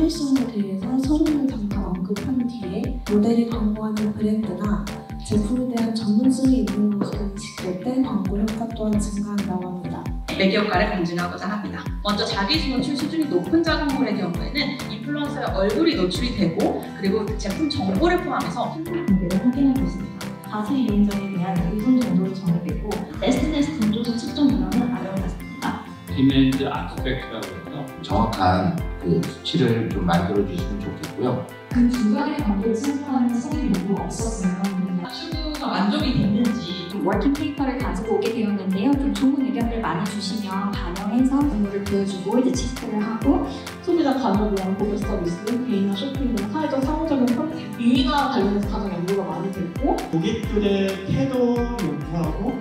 필요성에 대해서 서론을 잠깐 언급한 뒤에 모델이 광고하는 브랜드나 제품에 대한 전문성이 있는 것으로 인식될 때 광고 효과 또한 증가한다고 합니다. 매개 효과를 검증하고자 합니다. 먼저 자기 노출 수준이 높은 자극물의 경우에는 인플루언서의 얼굴이 노출이 되고 그리고 제품 정보를 포함해서 상품 공개를 확인할 수 있습니다. 자세히 유인점에 대한 의존 정도를 정의되고 SNS 등조소 측정 문항은 알려놨습니다. 디맨드 아티팩트라고 해서 정확한 그 수치를 좀 만들어 주시면 좋겠고요. 그 중간에 광고를 채택하는 성의 요구가 없었어요. 추구가 만족이 됐는지 워킹 페이퍼를 가지고 오게 되었는데요. 좀 좋은 의견을 많이 주시면 반영해서 정보를 보여주고 이제 체크를 하고 소비자 가족을 위한 고객 서비스, 개인화 쇼핑 등 사회적 상호적인 선택, 유인화 관련해서 가장 연구가 많이 됐고 고객들의 태도 연구하고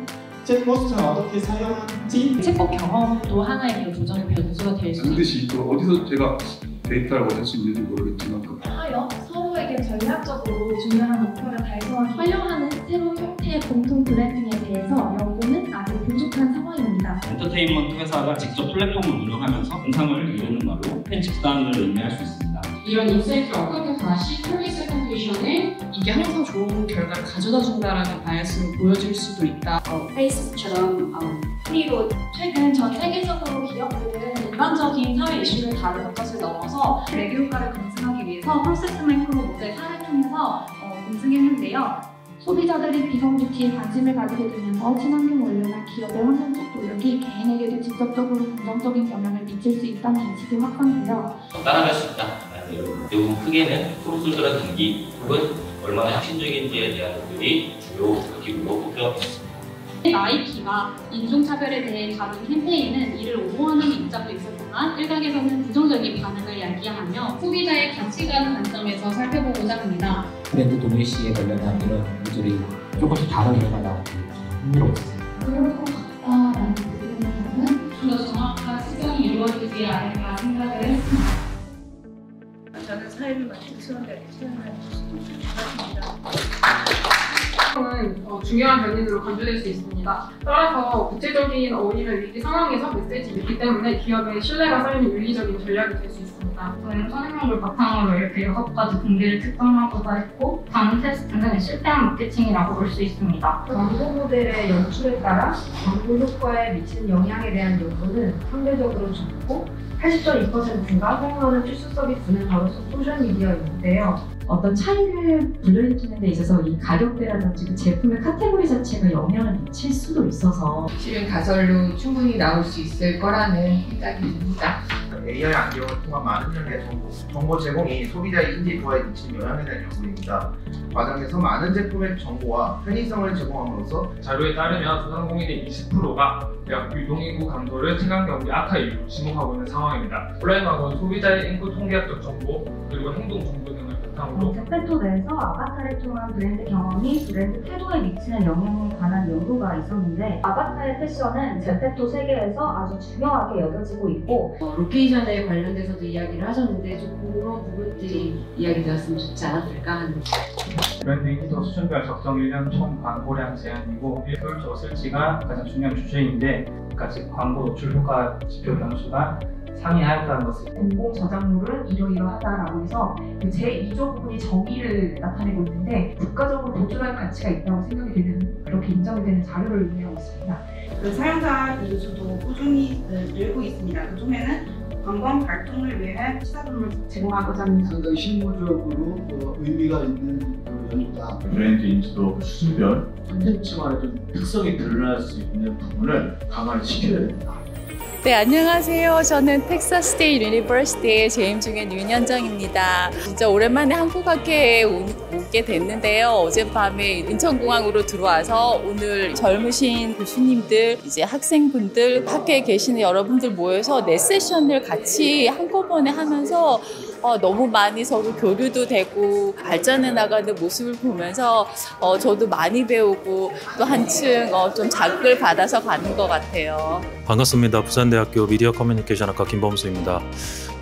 챗봇을 어떻게 사용하는지 챗봇 경험도 하나의 조정의 변수가 될 수 반드시 또 어디서 제가 데이터를 얻을 수 있는지 모르겠지만 하여 서로에게 전략적으로 중요한 목표를 달성하기 활용하는 새로운 형태의 공통 브랜딩에 대해서 연구는 아직 부족한 상황입니다. 엔터테인먼트 회사가 직접 플랫폼을 운영하면서 영상을 이루는 말로 편집 수단을 의미할 수 있습니다. 이런 인사이트를 어떻게 다시 서비스 세그멘테이션에 이게 항상 좋은 결과를 가져다 준다라는 바이어스를 보여줄 수도 있다. 페이스북처럼 그리고 최근 전 세계적으로 기업들은 일반적인 사회 이슈를 다루는 것을 넘어서 매개 효과를 검증하기 위해서 프로세스 마이크로 모델 사례를 통해서 검증했는데요. 소비자들이 비성뷰티에 관심을 가지게 되면서 친환경 원료나 기업의 환경적 노력이 개인에게도 직접적으로 긍정적인 영향을 미칠 수 있다는 인식이 확산되어 따라갈 수 있다라는 내용 크게는 프로술들의 동기 혹은 얼마나 혁신적인지에 대한 것들이 주요 기구로 꼽혀있습니다. 나이키가 인종차별에 대해 다룬 캠페인은 이를 옹호하는 입장도 있었지만 일각에서는 부정적인 반응을 야기하며 소비자의 가치관 관점에서 살펴보고자 합니다. 브랜드 도메시에 관련한 이런 문제들이 조금씩 다른 예가 나오고 흥미로웠어요. 그럴 것 같다라는 부분에서는 좀 더 정확한 수정이 이루어지지 않을까 생각을 했습니다. 저는 사회를 맡은 수원대학교 최연아입니다. 중요한 변인으로 간주될 수 있습니다. 따라서 구체적인 어울리는 위기 상황에서 메시지가 있기 때문에 기업의 신뢰가 쌓이는 윤리적인 전략이 될 수 있습니다. 저희는 선행력을 바탕으로 이렇게 6가지 공개를 특정하고자 했고 다른 테스트는 실패한 마케팅이라고 볼 수 있습니다. 광고 모델의 연출에 따라 광고 효과에 미치는 영향에 대한 연구는 상대적으로 적고 80.2%가 사용하는 필수 서비스는 바로 소셜미디어인데요. 어떤 차이를 불러일으키는 데 있어서 이 가격대라든지 그 제품의 카테고리 자체가 영향을 미칠 수도 있어서 실은 가설로 충분히 나올 수 있을 거라는 생각이 듭니다. AI 안경을 통한 많은 양의 정보 제공이 소비자의 인지 부하에 미치는 영향에 대한 연구입니다. 과정에서 많은 제품의 정보와 편의성을 제공함으로써 자료에 따르면 소상공인의 20%가 대학 유동인구 감소를 친환경비 악화 이유로 지목하고 있는 상황입니다. 온라인 광고는 소비자의 인구 통계학적 정보 그리고 행동 정보 등을 바탕으로 제페토 내에서 아바타를 통한 브랜드 경험이 브랜드 태도에 미치는 영향에 관한 연구가 있었는데 아바타의 패션은 제페토 세계에서 아주 중요하게 여겨지고 있고 로케이션에 관련돼서도 이야기를 하셨는데 좀 그런 부분들이 이야기되었으면 좋지 않았을까 하는 브랜드 인지도 수준별 적정 1년 총 광고량 제한이고 효율적 설치가 가장 중요한 주제인데 까지 광고 노출 효과 지표 변수가 상이하였다는 것을 공공 저작물은 이러이러하다라고 해서 그 제2조 부분이 정의를 나타내고 있는데 국가적으로 보존할 가치가 있다고 생각이 되는 그렇게 인정이 되는 자료를 의미하고 있습니다. 그 사용자 인수도 꾸준히 늘고 있습니다. 그중에는 관광 발전을 위해 시사품을 제공하고자 합니다. 상당히 실무적으로 의미가 있는 연구다. 브랜드 인지도 수준별 콘텐츠만의 좀 특성이 드러날 수 있는 부분을 강화시켜야 됩니다. 네, 안녕하세요. 저는 텍사스 스테이트 유니버시티에 재임 중인 윤현정입니다. 진짜 오랜만에 한국학회에 오게 됐는데요. 어젯밤에 인천공항으로 들어와서 오늘 젊으신 교수님들, 이제 학생분들, 학교에 계시는 여러분들 모여서 4세션을 같이 한꺼번에 하면서 너무 많이 서로 교류도 되고 발전해 나가는 모습을 보면서 저도 많이 배우고 또 한층 좀 자극을 받아서 가는 것 같아요. 반갑습니다. 부산대학교 미디어 커뮤니케이션학과 김범수입니다.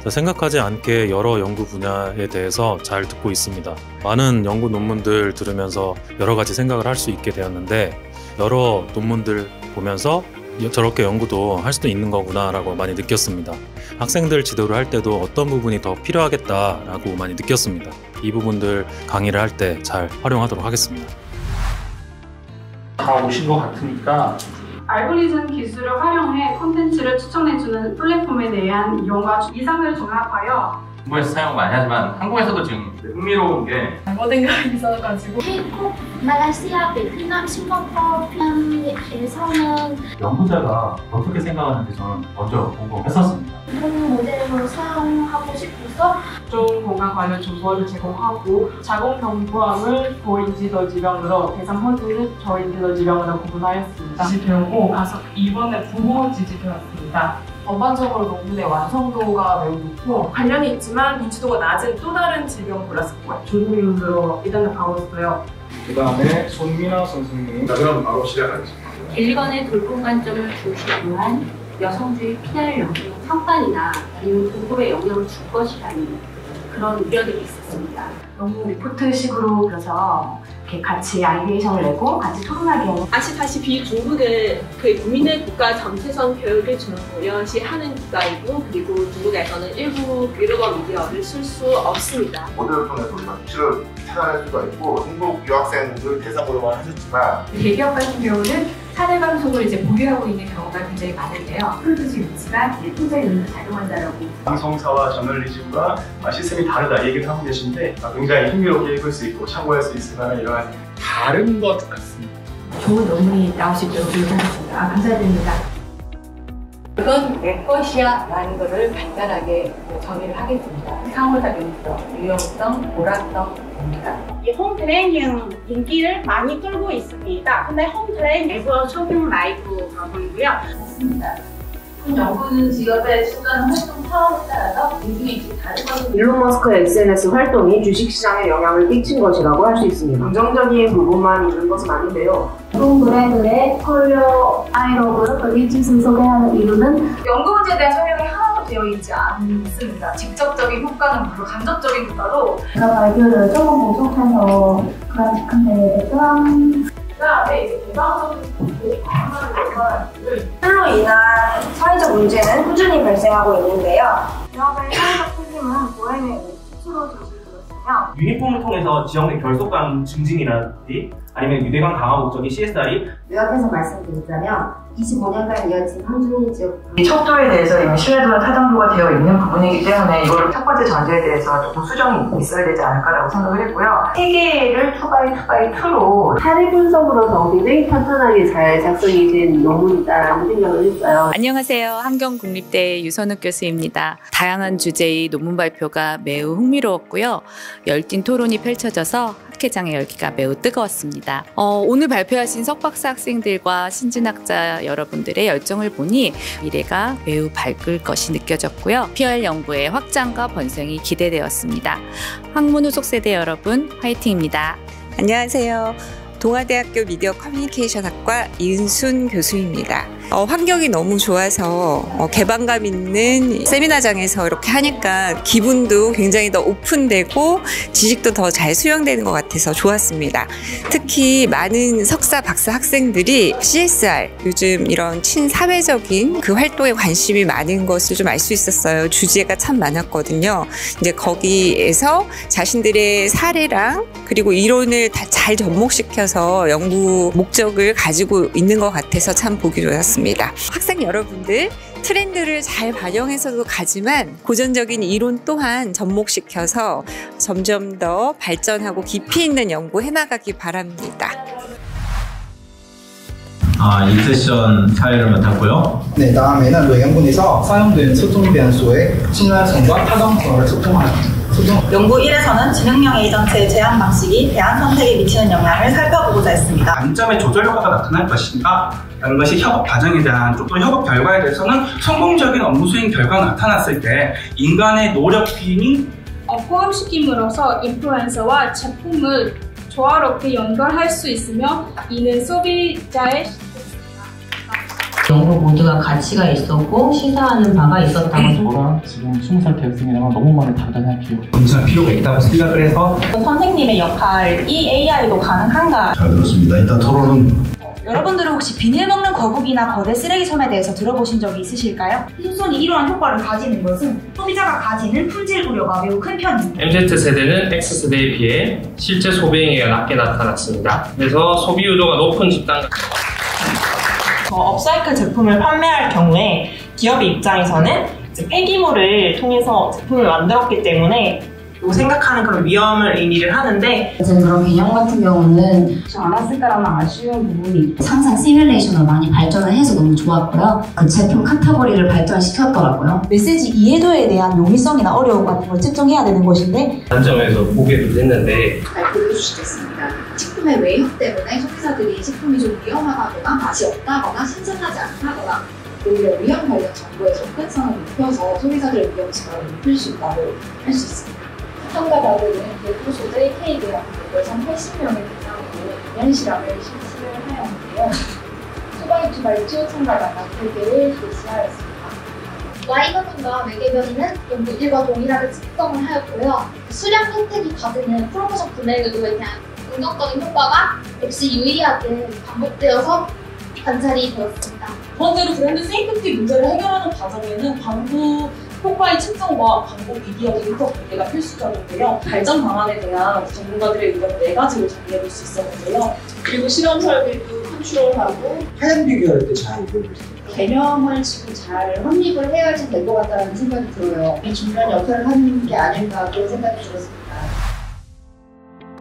생각하지 않게 여러 연구 분야에 대해서 잘 듣고 있습니다. 많은 연구 논문들 들으면서 여러 가지 생각을 할 수 있게 되었는데 여러 논문들 보면서 저렇게 연구도 할 수도 있는 거구나 라고 많이 느꼈습니다. 학생들 지도를 할 때도 어떤 부분이 더 필요하겠다라고 많이 느꼈습니다. 이 부분들 강의를 할 때 잘 활용하도록 하겠습니다. 다 오신 것 같으니까 알고리즘 기술을 활용해 콘텐츠를 추천해주는 플랫폼에 대한 이용과 이상을 종합하여 중국에서 사용 많이 하지만 한국에서도 지금 흥미로운 게 모든가 있어가지고 태국, 말레이시아, 베트남, 싱가포르, 편에서는 연구자가 어떻게 생각하는지 저는 먼저 궁금했었습니다. 이런 모델을 사용하고 싶어서 좋은 건강 관련 정보를 제공하고 자궁경부암을 고인지도 질병으로 대상 허브는 저인지도 질병으로 구분하였습니다. 지지 배우고 가서 이번에 부모 지지 배웠습니다. 전반적으로 논문의 완성도가 매우 높고 관련이 있지만 인지도가 낮은 또 다른 질병 골랐습니다. 조류로 일단은 가보였어요. 그 다음에 손민아 선생님. 자, 그럼 바로 시작하겠습니다. 일간의 돌봄 관점을 중시한 여성주의 피달 연구 상반이나 아니면 공급에 영향을 줄 것이라는 그런 우려들이 있었습니다. 너무 리포트식으로 그래서 이렇게 같이 아이디에이션을 내고 같이 토론하게 하는. 아시다시피 중국은 국민의 국가 정체성 교육을 중요시하는 국가이고 그리고 중국에서는 일부 글로벌 미디어를 쓸 수 없습니다. 모델을 통해서 우리가 수치를 찾아낼 수가 있고 중국 유학생들 대상으로만 하셨지만 대기업 같은 경우는 사내 방송을 이제 보유하고 있는 경우가 굉장히 많은데요. 프로듀스 위치가 투자 요인으로 작용한다라고. 방송사와 저널리즘과 시스템이 다르다 얘기를 하고 계신데 굉장히 흥미롭게 읽을 수 있고 참고할 수 있을 만한 이러한 다른 것 같습니다. 좋은 논문이 나올 수 있도록 노력하겠습니다. 감사드립니다. 이건 내 것이야 라는 것을 간단하게 정의를 하겠습니다. 상호작용성, 유용성, 보람성입니다. 이 홈트레이닝 인기를 많이 끌고 있습니다. 근데 홈트레이닝에서 쇼핑 라이브 방송이고요. 맞습니다. 연구는 직업의 수단 활동 사업에 따라서 인생이 좀 다르거든요. 일론 머스크의 SNS 활동이 주식시장에 영향을 끼친 것이라고 할 수 있습니다. 긍정적인 부분만 있는 것은 아닌데요. 브랜드의 컬러 아이로그를 리치스 소개하는 이유는 연구 문제에 대한 설명이 하나도 되어 있지 않습니다. 직접적인 효과는 물론 간접적인 효과도 제가 발표를 조금 부족해서 그런데 그다음에 이제 개방적인 술로 인한 사회적 문제는 꾸준히 발생하고 있는데요. 기업의 사회적 책임은 보행에 스스로 저질렀으며 유니폼을 통해서 지역내 결속감 증진이라든지 아니면 유대감 강화 목적인 CSR이 요약해서 말씀드리자면 25년간 이어진 한중일 지역 이 척도에 대해서 이미 신뢰도와 타당도가 되어 있는 부분이기 때문에 이거를 첫 번째 전제에 대해서 조금 수정이 있어야 되지 않을까라고 생각을 했고요. 세 개를 2x2x2로 사례 분석으로서 굉장히 탄탄하게 잘 작성이 된 논문이다라고 생각을 했어요. 안녕하세요. 함경국립대 유선욱 교수입니다. 다양한 주제의 논문 발표가 매우 흥미로웠고요. 열띤 토론이 펼쳐져서 학회장의 열기가 매우 뜨거웠습니다. 오늘 발표하신 석박사 학생들과 신진학자 여러분들의 열정을 보니 미래가 매우 밝을 것이 느껴졌고요. PR 연구의 확장과 번성이 기대되었습니다. 학문 후속 세대 여러분 화이팅입니다. 안녕하세요. 동아대학교 미디어 커뮤니케이션 학과 이은순 교수입니다. 환경이 너무 좋아서 개방감 있는 세미나장에서 이렇게 하니까 기분도 굉장히 더 오픈되고 지식도 더 잘 수용되는 것 같아서 좋았습니다. 특히 많은 석사, 박사 학생들이 CSR, 요즘 이런 친사회적인 그 활동에 관심이 많은 것을 좀 알 수 있었어요. 주제가 참 많았거든요. 이제 거기에서 자신들의 사례랑 그리고 이론을 다 잘 접목시켜서 연구 목적을 가지고 있는 것 같아서 참 보기 좋았습니다. 학생 여러분들 트렌드를 잘 반영해서도 가지만 고전적인 이론 또한 접목시켜서 점점 더 발전하고 깊이 있는 연구 해나가기 바랍니다. 이 세션 사회를 맡았고요. 네, 다음에는 노영군에서 사용된 소통 변수의 친화성과 타당성을 소통합니다. 연구 1에서는 지능형 에이전트의 제한 방식이 대안 선택에 미치는 영향을 살펴보고자 했습니다. 단점의 조절 효과가 나타날 것인가 라는 것이 협업 과정에 대한 또 협업 결과에 대해서는 성공적인 업무 수행 결과가 나타났을 때 인간의 노력 힘이 포함시킴으로써 인플루언서와 제품을 조화롭게 연결할 수 있으며 이는 소비자의 연구 모두가 가치가 있었고 시사하는 바가 있었다고 저랑 지금 20살 대학생이랑은 너무 많이 다르다는 기억. 검증할 필요가 있다고 생각을 해서 선생님의 역할이 AI도 가능한가? 잘 들었습니다. 일단 토론은 여러분들은 혹시 비닐 먹는 거북이나 거대 쓰레기솜에 대해서 들어보신 적이 있으실까요? 흰손이 이러한 효과를 가지는 것은 소비자가 가지는 품질 우려가 매우 큰 편입니다. MZ세대는 X세대에 비해 실제 소비행위가 낮게 나타났습니다. 그래서 소비 유도가 높은 집단 업사이클 제품을 판매할 경우에 기업의 입장에서는 이제 폐기물을 통해서 제품을 만들었기 때문에 생각하는 그런 위험을 의미를 하는데, 그런 개념 같은 경우는 안 왔을까라는 아쉬운 부분이 항상 시뮬레이션을 많이 발전을 해서 너무 좋았고요. 그 제품 카테고리를 발전시켰더라고요. 메시지 이해도에 대한 용이성이나 어려움 같은 걸 측정해야 되는 것인데, 관점에서 보게도 됐는데 잘 보여주시겠습니다. 식품의 외형 때문에 소비자들이 식품이 좀 위험하다거나 맛이 없다거나 신선하지 않다거나 오히려 위험 관련 정보의 접근성을 높여서 소비자들의 위험 지각을 높일 수 있다고 할 수 있습니다. 참가자들은 대구 소재 K대학 여성 80명을 대상으로 2년 실험을 실시를 하였는데요. 소방유튜버 유치원 참가자가 3개를 실시하였습니다. 와이너분과 외계변이는 연구 1과 동일하게 측정을 하였고요. 수량 혜택이 받는 프로모션 금액에도 대한 긍정적인 효과가 역시 유의하게 반복되어서 관찰이 되었습니다. 두 번째로 브랜드 세이프티 문제를 해결하는 과정에는 광고 효과의 측정과 광고 미디어 데이터 공개가 필수적인데요. 발전 방안에 대한 전문가들의 의견 4가지를 정리해볼 수 있었는데요. 그리고 실험 설계도 컨트롤하고 하얀 비교할 때 잘 이겨보세요. 개념을 지금 잘 확립을 해야지 될 것 같다는 생각이 들어요. 이 중간 역할을 하는 게 아닐까 그런 생각이 들었습니다.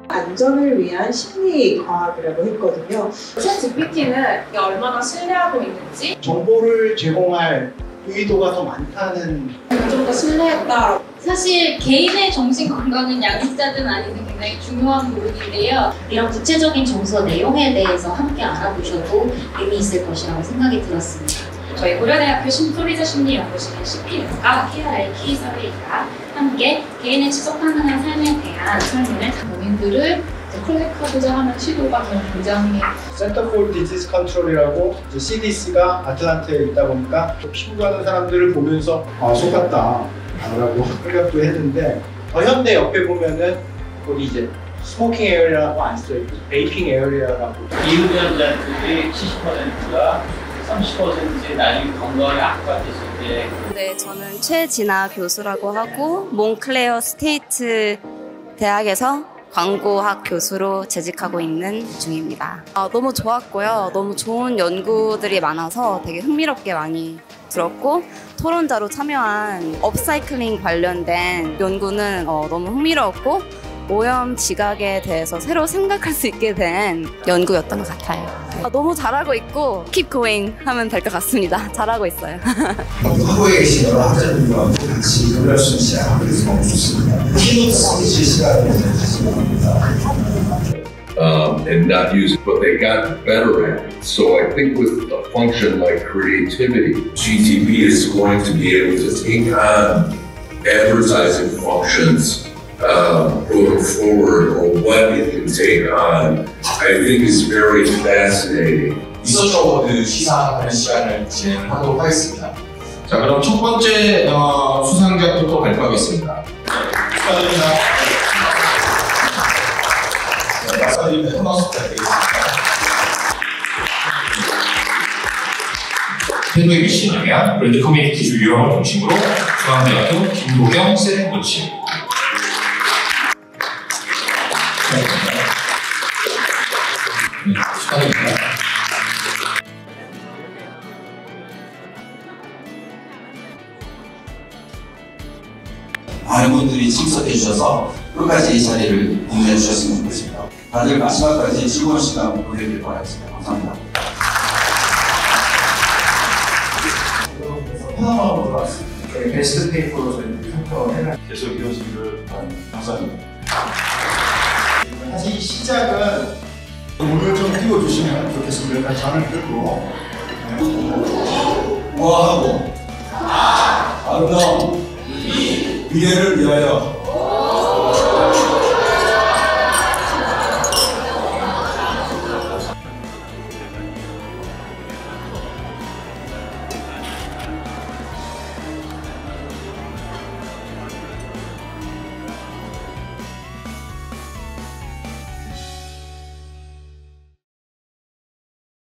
안전을 위한 심리 과학이라고 했거든요. 챗GPT는 얼마나 신뢰하고 있는지 정보를 제공할 의도가 더 많다는 좀 더 신뢰했다. 사실 개인의 정신 건강은 양육자든 아니든 굉장히 중요한 부분인데요. 이런 구체적인 정서 내용에 대해서 함께 알아보셔도 의미 있을 것이라고 생각이 들었습니다. 저희 고려대학교 소비자 심리연구실의 CPU과 KRI K서베이가 함께 개인의 지속 가능한 삶에 대한 설문을 본인들을 클릭하고자 하는 시도가 굉장히 센터 포 디지즈 컨트롤이라고 CDC가 아틀란타에 있다 보니까 피부가는 사람들을 보면서 속았다 라고 생각도 했는데 더 현대 옆에 보면은 거기 이제 스모킹 에어리아라고 안 써있고 베이핑 에어리아라고 미흡연자들이 70%가 30%의 나중에 건강이 악화됐을 때. 네, 저는 최진아 교수라고 하고 몽클레어 스테이트 대학에서 광고학 교수로 재직하고 있는 중입니다. 너무 좋았고요. 너무 좋은 연구들이 많아서 되게 흥미롭게 많이 들었고 토론자로 참여한 업사이클링 관련된 연구는 너무 흥미로웠고 오염 지각에 대해서 새로 생각할 수 있게 된 연구였던 것 같아요. 너무 잘하고 있고 keep going 하면 될 것 같습니다. 잘하고 있어요. 학부에 계신 여러 학자들과 같이 교류할 수 있는 시간을 그래서 너무 좋습니다. 키노트 스피치 시간을 가지고 합니다. And not use it, but they got better at it. So I think with a function like creativity, GTB is going to be able to take on advertising functions going forward, or what it can take on, I think is very fascinating. 리서치 어워드 시상하는 시간을 진행하도록 하겠습니다. 자, 그럼 첫 번째 수상자부터 발표하겠습니다. 축하드립니다. 박사님의 한 박수 부탁드리겠습니다. 태도의 미션 영향 브랜드 커뮤니티 기술 유형을 중심으로 중앙대학교 김도경 쌤코치. 축하드립니다. 많은 분들이 참석해 주셔서 끝까지 이 자리를 공유해 주셨으면 좋겠습니다. 다들 마지막까지 즐거운 시간 보내길 바라겠습니다. 감사합니다. 편안하고 돌아왔습니다. 베스트 페이퍼로 저희들이 평가를 계속 이어지기를 감사합니다. 사실 이 시작은 오늘 좀 띄워주시면 좋겠습니다. 일단 잔을 들고 우아하고 아름다운 미래를 위하여